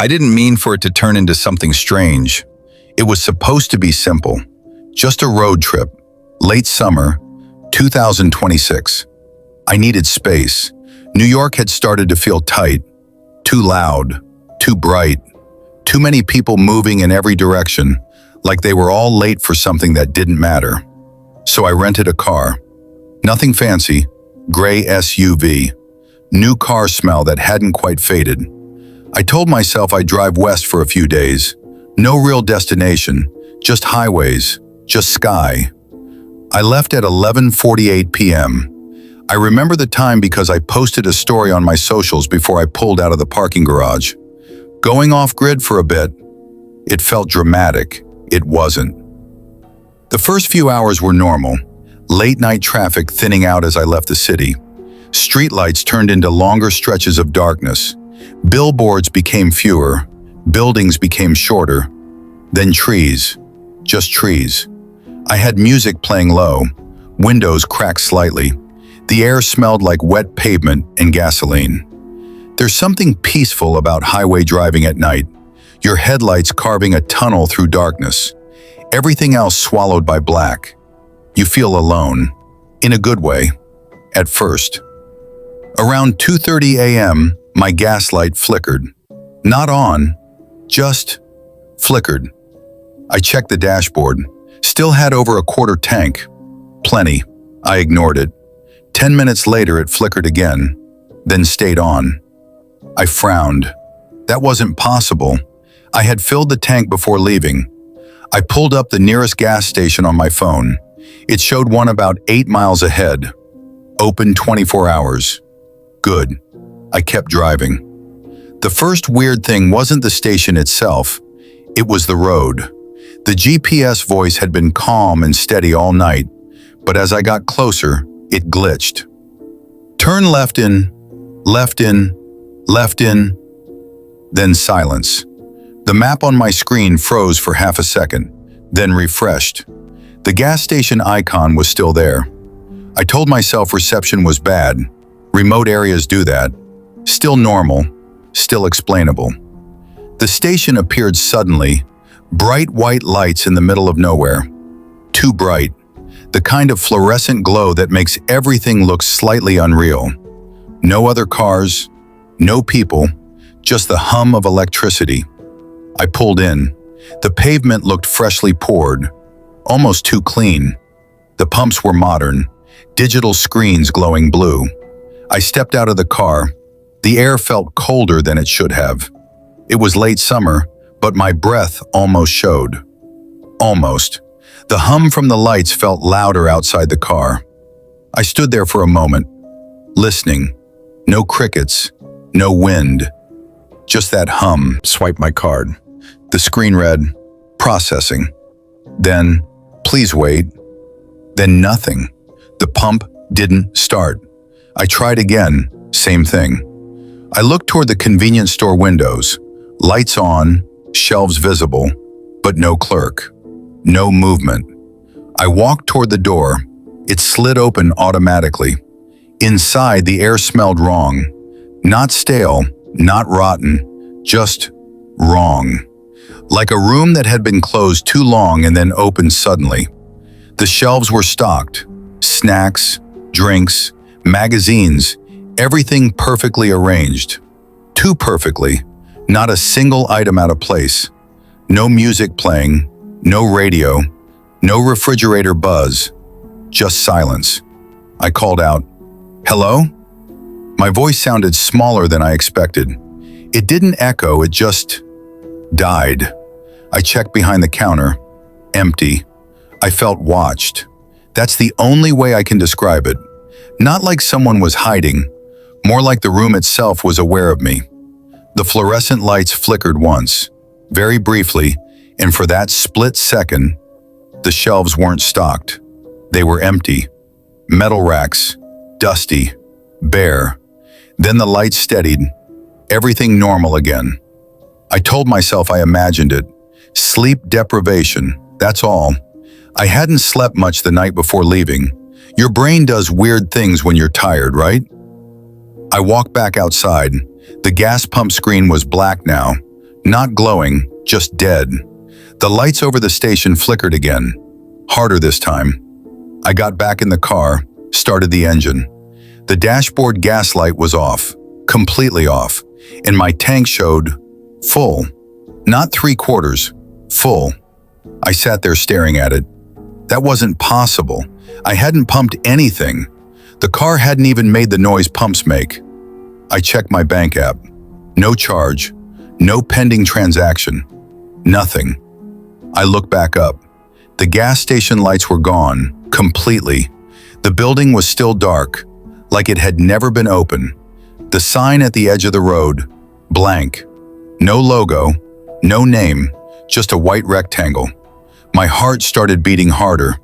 I didn't mean for it to turn into something strange. It was supposed to be simple. Just a road trip. Late summer, 2026. I needed space. New York had started to feel tight. Too loud. Too bright. Too many people moving in every direction, like they were all late for something that didn't matter. So I rented a car. Nothing fancy. Gray SUV. New car smell that hadn't quite faded. I told myself I'd drive west for a few days. No real destination, just highways, just sky. I left at 11:48 p.m. I remember the time because I posted a story on my socials before I pulled out of the parking garage. Going off-grid for a bit. It felt dramatic. It wasn't. The first few hours were normal. Late-night traffic thinning out as I left the city. Streetlights turned into longer stretches of darkness. Billboards became fewer. Buildings became shorter. Then trees. Just trees. I had music playing low. Windows cracked slightly. The air smelled like wet pavement and gasoline. There's something peaceful about highway driving at night. Your headlights carving a tunnel through darkness. Everything else swallowed by black. You feel alone. In a good way. At first. Around 2:30 a.m., my gas light flickered. Not on, just flickered. I checked the dashboard. Still had over a quarter tank. Plenty. I ignored it. 10 minutes later, it flickered again, then stayed on. I frowned. That wasn't possible. I had filled the tank before leaving. I pulled up the nearest gas station on my phone. It showed one about 8 miles ahead. Open 24 hours. Good. I kept driving. The first weird thing wasn't the station itself. It was the road. The GPS voice had been calm and steady all night, but as I got closer, it glitched. Turn left in, left in, left in, then silence. The map on my screen froze for half a second, then refreshed. The gas station icon was still there. I told myself reception was bad. Remote areas do that. Still normal, still explainable. The station appeared suddenly, bright white lights in the middle of nowhere. Too bright. The kind of fluorescent glow that makes everything look slightly unreal. No other cars, no people, just the hum of electricity. I pulled in. The pavement looked freshly poured, almost too clean. The pumps were modern, digital screens glowing blue. I stepped out of the car. The air felt colder than it should have. It was late summer, but my breath almost showed. Almost. The hum from the lights felt louder outside the car. I stood there for a moment, listening. No crickets, no wind. Just that hum. Swipe my card. The screen read, processing. Then, please wait. Then nothing. The pump didn't start. I tried again, same thing. I looked toward the convenience store windows. Lights on, shelves visible, but no clerk. No movement. I walked toward the door. It slid open automatically. Inside, the air smelled wrong. Not stale, not rotten, just wrong. Like a room that had been closed too long and then opened suddenly. The shelves were stocked. Snacks, drinks, magazines, everything perfectly arranged. Too perfectly. Not a single item out of place. No music playing, no radio, no refrigerator buzz, just silence. I called out, "Hello?" My voice sounded smaller than I expected. It didn't echo, it just died. I checked behind the counter. Empty. I felt watched. That's the only way I can describe it. Not like someone was hiding, more like the room itself was aware of me. The fluorescent lights flickered once, very briefly, and for that split second, the shelves weren't stocked. They were empty. Metal racks, dusty, bare. Then the lights steadied. Everything normal again. I told myself I imagined it. Sleep deprivation, that's all. I hadn't slept much the night before leaving. Your brain does weird things when you're tired, right? I walked back outside. The gas pump screen was black now. Not glowing, just dead. The lights over the station flickered again, harder this time. I got back in the car, started the engine. The dashboard gas light was off, completely off, and my tank showed full. Not 3/4, full. I sat there staring at it. That wasn't possible. I hadn't pumped anything. The car hadn't even made the noise pumps make. I checked my bank app. No charge, no pending transaction, nothing. I looked back up. The gas station lights were gone, completely. The building was still dark, like it had never been open. The sign at the edge of the road, blank. No logo, no name, just a white rectangle. My heart started beating harder.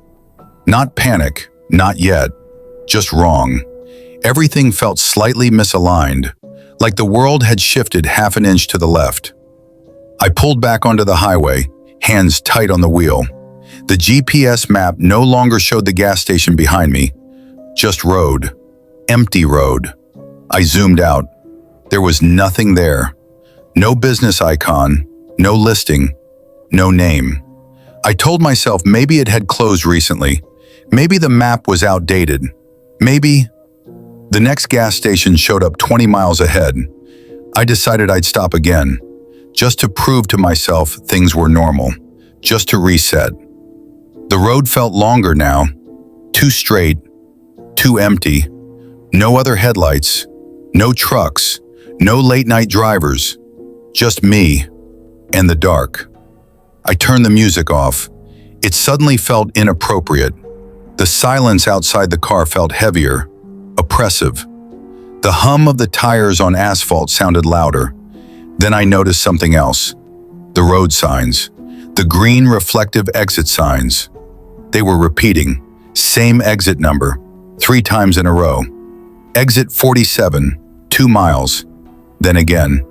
Not panic, not yet, just wrong. Everything felt slightly misaligned, like the world had shifted half an inch to the left. I pulled back onto the highway, hands tight on the wheel. The GPS map no longer showed the gas station behind me, just road, empty road. I zoomed out. There was nothing there. No business icon, no listing, no name. I told myself maybe it had closed recently. Maybe the map was outdated. Maybe. The next gas station showed up 20 miles ahead. I decided I'd stop again, just to prove to myself things were normal, just to reset. The road felt longer now, too straight, too empty. No other headlights, no trucks, no late-night drivers, just me and the dark. I turned the music off. It suddenly felt inappropriate. The silence outside the car felt heavier, oppressive. The hum of the tires on asphalt sounded louder. Then I noticed something else. The road signs, the green reflective exit signs. They were repeating, same exit number, 3 times in a row. Exit 47, 2 miles. Then again.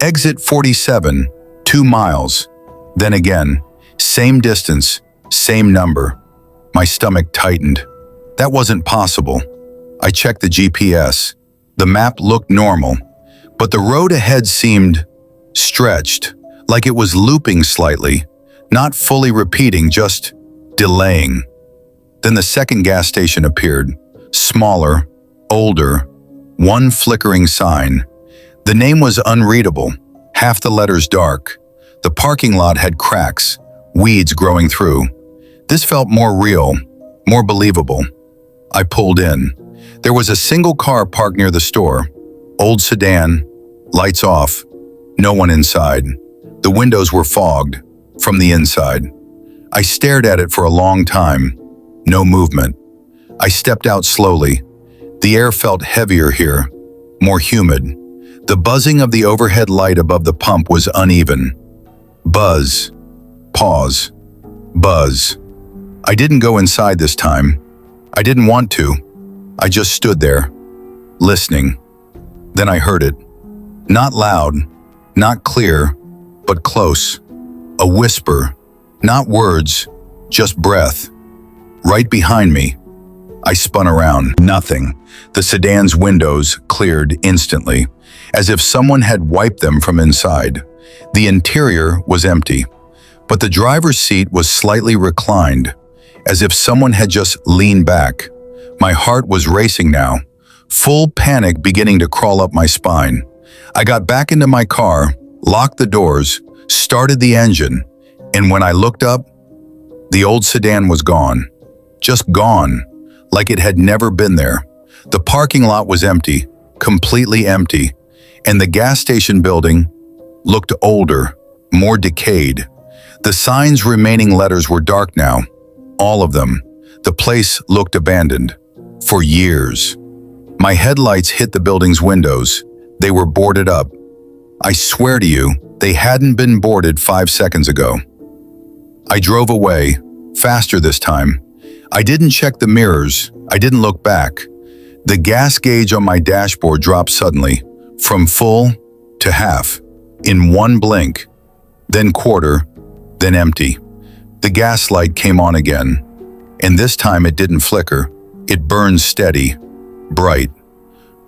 Exit 47, 2 miles. Then again. Same distance, same number. My stomach tightened. That wasn't possible. I checked the GPS. The map looked normal, but the road ahead seemed stretched, like it was looping slightly, not fully repeating, just delaying. Then the second gas station appeared, smaller, older, one flickering sign. The name was unreadable, half the letters dark. The parking lot had cracks, weeds growing through. This felt more real, more believable. I pulled in. There was a single car parked near the store, old sedan, lights off, no one inside. The windows were fogged from the inside. I stared at it for a long time, no movement. I stepped out slowly. The air felt heavier here, more humid. The buzzing of the overhead light above the pump was uneven. Buzz, pause, buzz. I didn't go inside this time. I didn't want to. I just stood there, listening. Then I heard it. Not loud, not clear, but close. A whisper, not words, just breath. Right behind me. I spun around. Nothing. The sedan's windows cleared instantly, as if someone had wiped them from inside. The interior was empty, but the driver's seat was slightly reclined, as if someone had just leaned back. My heart was racing now, full panic beginning to crawl up my spine. I got back into my car, locked the doors, started the engine, and when I looked up, the old sedan was gone. Just gone, like it had never been there. The parking lot was empty, completely empty, and the gas station building looked older, more decayed. The sign's remaining letters were dark now, all of them. The place looked abandoned. For years. My headlights hit the building's windows. They were boarded up. I swear to you, they hadn't been boarded 5 seconds ago. I drove away, faster this time. I didn't check the mirrors. I didn't look back. The gas gauge on my dashboard dropped suddenly, from full to half, in one blink, then quarter, then empty. The gas light came on again, and this time it didn't flicker. It burned steady, bright.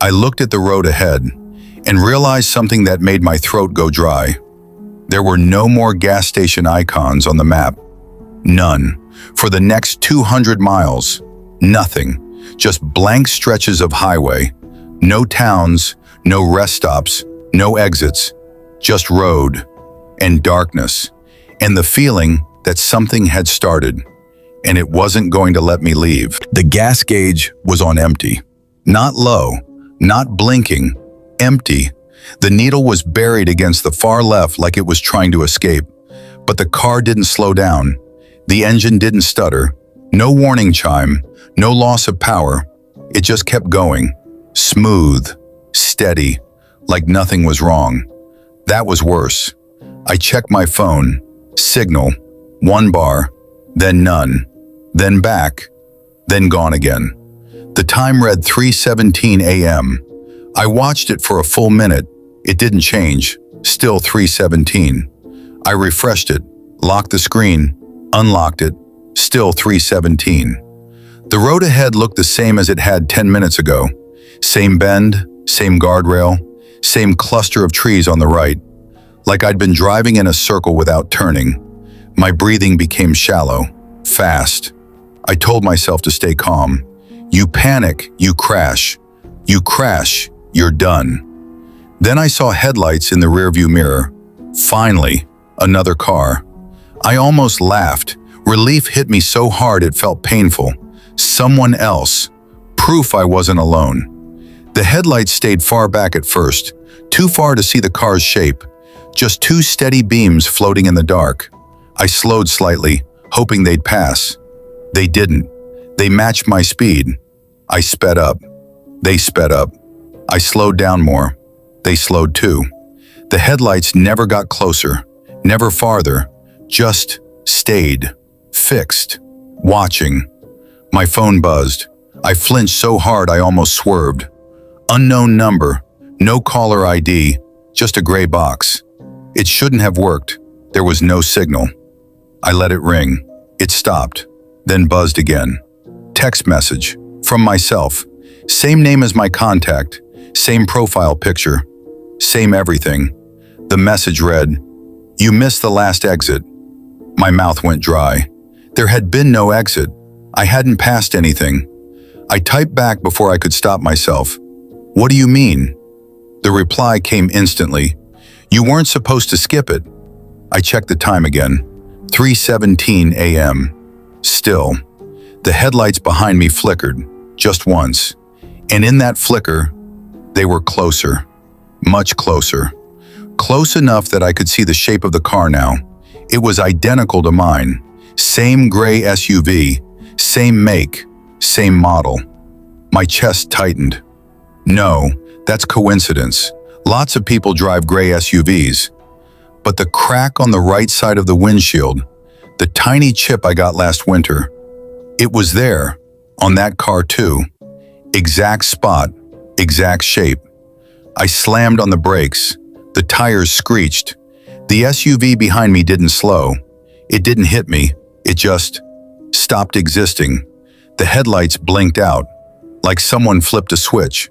I looked at the road ahead and realized something that made my throat go dry. There were no more gas station icons on the map. None. For the next 200 miles, nothing. Just blank stretches of highway. No towns, no rest stops, no exits. Just road and darkness. And the feeling that something had started, and it wasn't going to let me leave. The gas gauge was on empty. Not low, not blinking, empty. The needle was buried against the far left like it was trying to escape. But the car didn't slow down. The engine didn't stutter. No warning chime, no loss of power. It just kept going. Smooth, steady, like nothing was wrong. That was worse. I checked my phone. Signal. 1 bar. Then none. Then back. Then gone again. The time read 3:17 a.m. I watched it for a full minute. It didn't change. Still 3:17. I refreshed it, locked the screen, unlocked it. Still 3:17. The road ahead looked the same as it had 10 minutes ago. Same bend, same guardrail, same cluster of trees on the right. Like I'd been driving in a circle without turning. My breathing became shallow, fast. I told myself to stay calm. You panic, you crash. You crash, you're done. Then I saw headlights in the rearview mirror. Finally, another car. I almost laughed. Relief hit me so hard it felt painful. Someone else. Proof I wasn't alone. The headlights stayed far back at first, too far to see the car's shape. Just 2 steady beams floating in the dark. I slowed slightly, hoping they'd pass. They didn't. They matched my speed. I sped up. They sped up. I slowed down more. They slowed too. The headlights never got closer, never farther, just stayed, fixed, watching. My phone buzzed. I flinched so hard I almost swerved. Unknown number, no caller ID, just a gray box. It shouldn't have worked. There was no signal. I let it ring. It stopped, then buzzed again. Text message, from myself. Same name as my contact, same profile picture, same everything. The message read, "You missed the last exit." My mouth went dry. There had been no exit. I hadn't passed anything. I typed back before I could stop myself. "What do you mean?" The reply came instantly. "You weren't supposed to skip it." I checked the time again. 3:17 a.m. Still. The headlights behind me flickered, just once. And in that flicker, they were closer. Much closer. Close enough that I could see the shape of the car now. It was identical to mine. Same gray SUV, same make, same model. My chest tightened. No, that's coincidence. Lots of people drive gray SUVs. But the crack on the right side of the windshield, the tiny chip I got last winter, it was there, on that car too. Exact spot, exact shape. I slammed on the brakes. The tires screeched. The SUV behind me didn't slow. It didn't hit me. It just stopped existing. The headlights blinked out, like someone flipped a switch.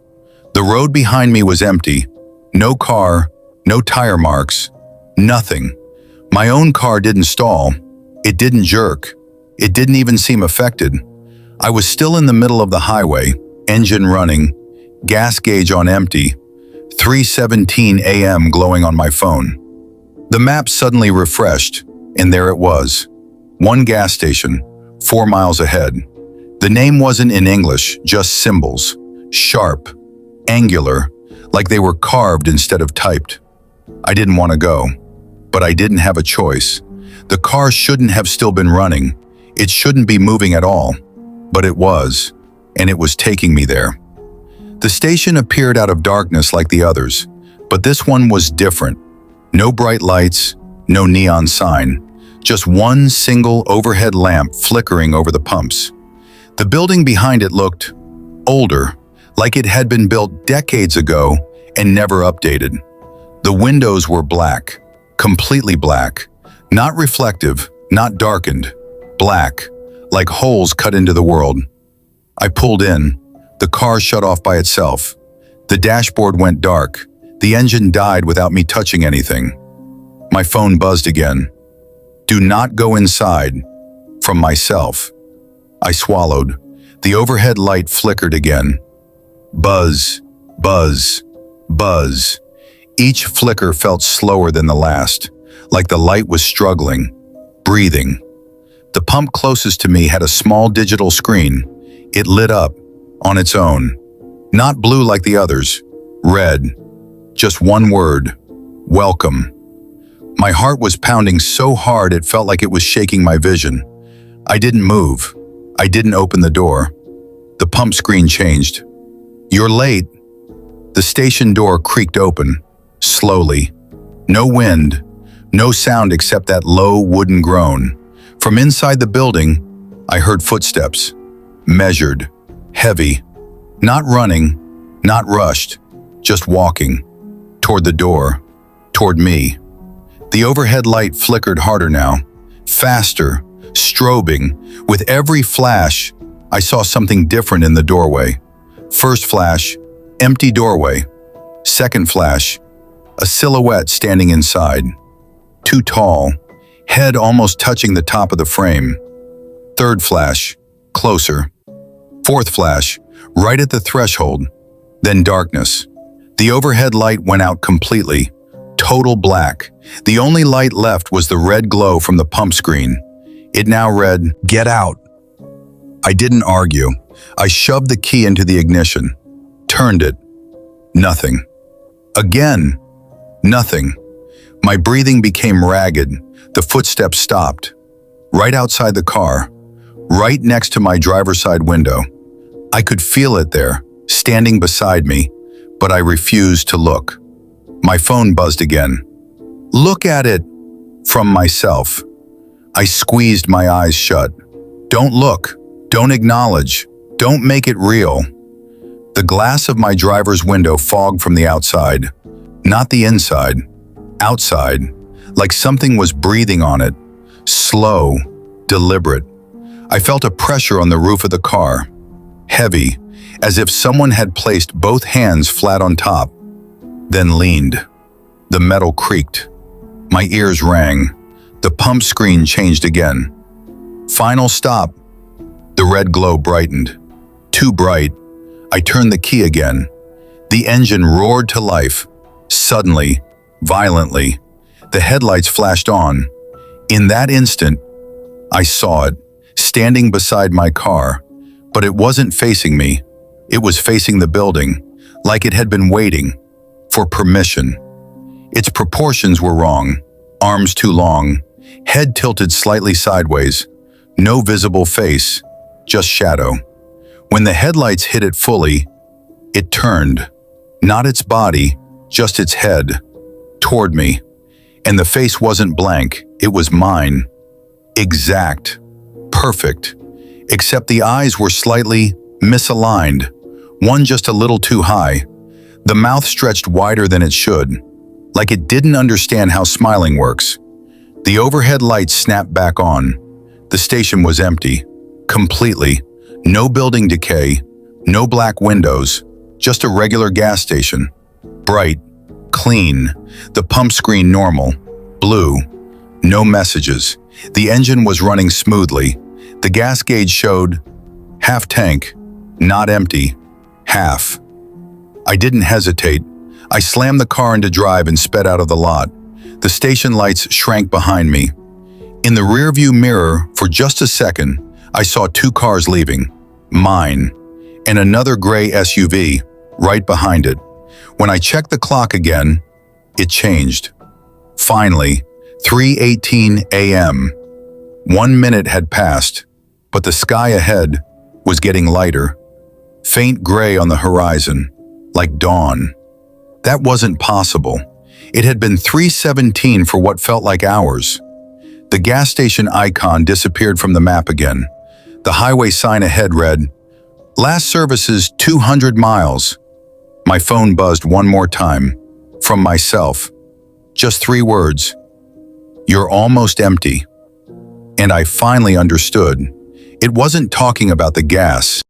The road behind me was empty. No car, no tire marks, nothing. My own car didn't stall. It didn't jerk. It didn't even seem affected. I was still in the middle of the highway, engine running, gas gauge on empty, 3:17 a.m. glowing on my phone. The map suddenly refreshed, and there it was. One gas station, 4 miles ahead. The name wasn't in English, just symbols. Sharp, angular, like they were carved instead of typed. I didn't want to go, but I didn't have a choice. The car shouldn't have still been running. It shouldn't be moving at all. But it was, and it was taking me there. The station appeared out of darkness like the others, but this one was different. No bright lights, no neon sign, just one single overhead lamp flickering over the pumps. The building behind it looked older, like it had been built decades ago and never updated. The windows were black, completely black, not reflective, not darkened, black, like holes cut into the world. I pulled in. The car shut off by itself. The dashboard went dark. The engine died without me touching anything. My phone buzzed again. Do not go inside. From myself. I swallowed. The overhead light flickered again. Buzz, buzz, buzz. Each flicker felt slower than the last, like the light was struggling, breathing. The pump closest to me had a small digital screen. It lit up, on its own. Not blue like the others, red. Just one word, welcome. My heart was pounding so hard it felt like it was shaking my vision. I didn't move. I didn't open the door. The pump screen changed. You're late. The station door creaked open, slowly. No wind, no sound except that low wooden groan. From inside the building, I heard footsteps. Measured, heavy. Not running, not rushed, just walking. Toward the door, toward me. The overhead light flickered harder now, faster, strobing. With every flash, I saw something different in the doorway. First flash, empty doorway. Second flash, a silhouette standing inside. Too tall, head almost touching the top of the frame. Third flash, closer. Fourth flash, right at the threshold. Then darkness. The overhead light went out completely. Total black. The only light left was the red glow from the pump screen. It now read, "Get out." I didn't argue. I shoved the key into the ignition. Turned it. Nothing. Again. Nothing. My breathing became ragged. The footsteps stopped. Right outside the car. Right next to my driver's side window. I could feel it there, standing beside me, but I refused to look. My phone buzzed again. Look at it! From myself. I squeezed my eyes shut. Don't look. Don't acknowledge. Don't make it real. The glass of my driver's window fogged from the outside. Not the inside. Outside. Like something was breathing on it. Slow. Deliberate. I felt a pressure on the roof of the car. Heavy, as if someone had placed both hands flat on top, then leaned. The metal creaked. My ears rang. The pump screen changed again. Final stop. The red glow brightened. Too bright. I turned the key again. The engine roared to life. Suddenly, violently. The headlights flashed on. In that instant, I saw it, standing beside my car. But it wasn't facing me. It was facing the building, like it had been waiting for permission. Its proportions were wrong. Arms too long, head tilted slightly sideways. No visible face, just shadow. When the headlights hit it fully, it turned. Not its body, just its head, toward me. And the face wasn't blank, it was mine. Exact. Perfect. Except the eyes were slightly misaligned, one just a little too high. The mouth stretched wider than it should, like it didn't understand how smiling works. The overhead lights snapped back on. The station was empty, completely. No building decay, no black windows, just a regular gas station. Bright, clean, the pump screen normal, blue, no messages. The engine was running smoothly. The gas gauge showed half tank, not empty, half. I didn't hesitate. I slammed the car into drive and sped out of the lot. The station lights shrank behind me. In the rearview mirror, for just a second, I saw two cars leaving, mine, and another gray SUV right behind it. When I checked the clock again, it changed. Finally, 3:18 a.m. 1 minute had passed, but the sky ahead was getting lighter. Faint gray on the horizon, like dawn. That wasn't possible. It had been 3:17 for what felt like hours. The gas station icon disappeared from the map again. The highway sign ahead read, "Last service is 200 miles." My phone buzzed one more time, from myself. Just 3 words. "You're almost empty." And I finally understood. It wasn't talking about the gas.